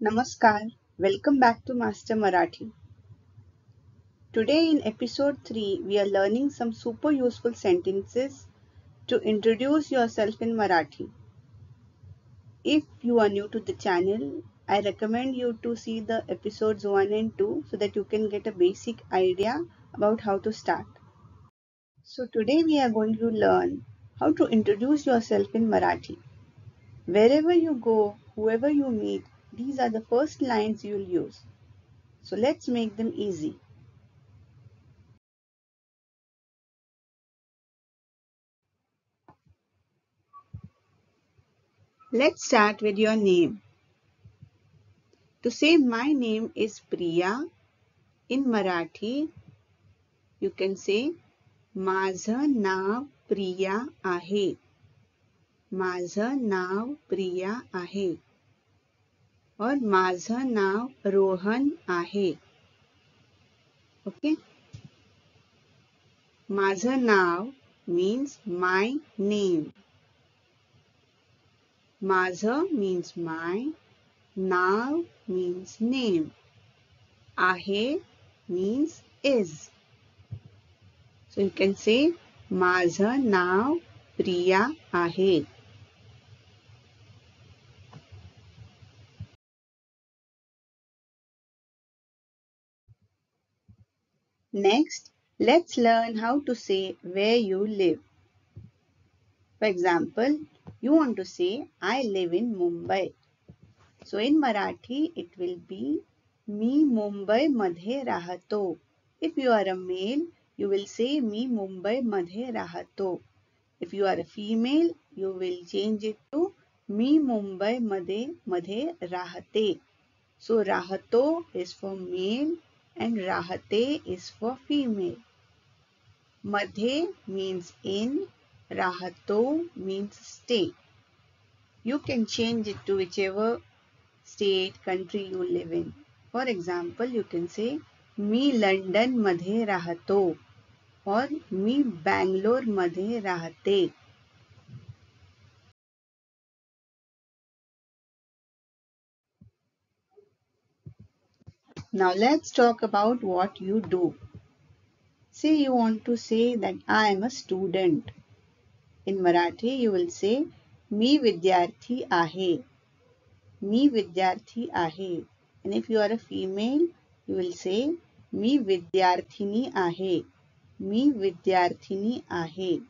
Namaskar, welcome back to Master Marathi. Today in episode 3, we are learning some super useful sentences to introduce yourself in Marathi. If you are new to the channel, I recommend you to see the episodes 1 and 2 so that you can get a basic idea about how to start. So today we are going to learn how to introduce yourself in Marathi. Wherever you go, whoever you meet, these are the first lines you'll use. So let's make them easy. Let's start with your name. To say my name is Priya, in Marathi, you can say माझं नाव प्रिया आहे. माझं नाव प्रिया आहे. और माझं नाव रोहन आहे. Okay? माझं नाव means my name. माझं means my, now means name. आहे means is. So you can say माझं नाव प्रिया आहे. Next, let's learn how to say where you live. For example, you want to say I live in Mumbai. So in Marathi it will be मी मुंबई मध्ये राहतो. If you are a male, you will say मी मुंबई मध्ये राहतो. If you are a female, you will change it to मी मुंबई मध्ये राहते. So राहतो is for male and राहते is for female. Madhe means in, rahato means stay. You can change it to whichever state, country you live in. For example, you can say me London मध्ये राहतो or मी बंगलोर मध्ये राहते. Now let's talk about what you do. Say you want to say that I am a student. In Marathi you will say मी विद्यार्थी आहे. मी विद्यार्थी आहे. And if you are a female, you will say मी विद्यार्थिनी आहे. मी विद्यार्थिनी आहे.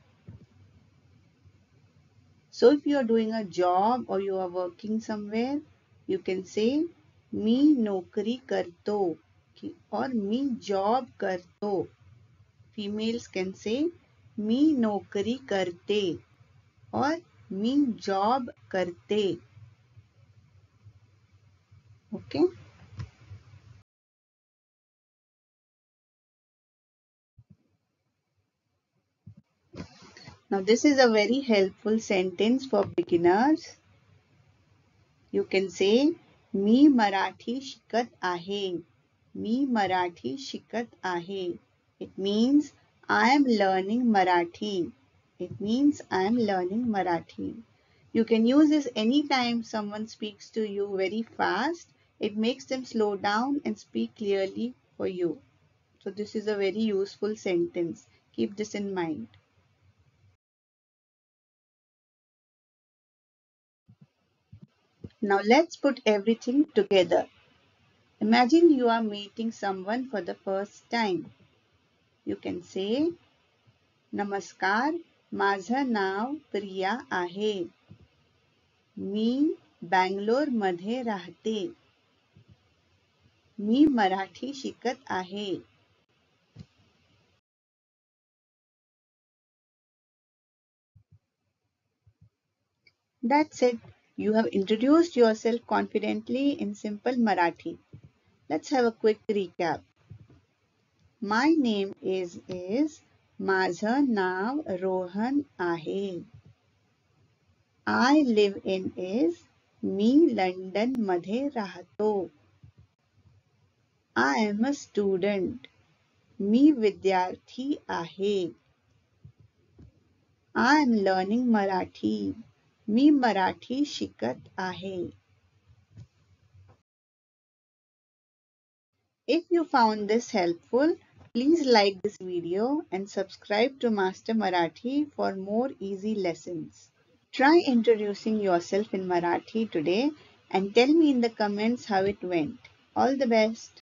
So if you are doing a job or you are working somewhere, you can say मी नोकरी करतो or मी job करतो. Females can say मी नोकरी करते or मी job करते. Okay? Now this is a very helpful sentence for beginners. You can say मी मराठी शिकत आहे. मी मराठी शिकत आहे. It means I am learning Marathi. It means I am learning Marathi. You can use this anytime someone speaks to you very fast. It makes them slow down and speak clearly for you. So this is a very useful sentence. Keep this in mind. Now let's put everything together. Imagine you are meeting someone for the first time. You can say, नमस्कार, माझं नाव प्रिया आहे. मी बंगलोर मध्ये राहते. मी मराठी शिकत आहे. That's it. You have introduced yourself confidently in simple Marathi. Let's have a quick recap. My name is माझं नाव रोहन आहे. I live in is me London मध्ये राहतो. I am a student. मी विद्यार्थी आहे. I am learning Marathi. मी मराठी शिकत आहे. If you found this helpful, please like this video and subscribe to Master Marathi for more easy lessons. Try introducing yourself in Marathi today and tell me in the comments how it went. All the best.